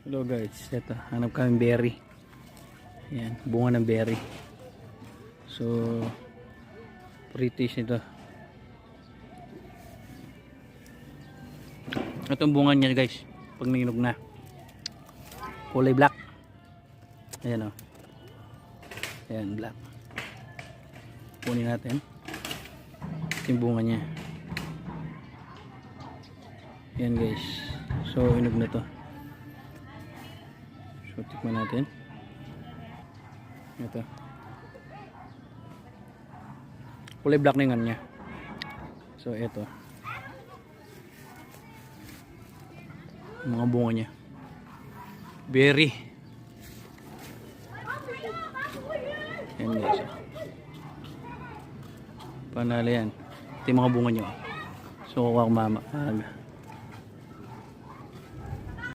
Hello guys, ito, hanap kami berry. Ayan, bunga ng berry. So, pretty ito. Itong bunga niya guys, pag ninog na, kulay black. Ayan o. Ayan, black. Kunin natin. Ito yung bunga niya. Ayan guys. So, inog na to. So, tikman natin. Ito. Kulay black na yung ano niya. So, ito. Mga bunga niya. Berry. Ayan guys. Panalo yan. Ito yung mga bunga niya. So, kuha ko mama.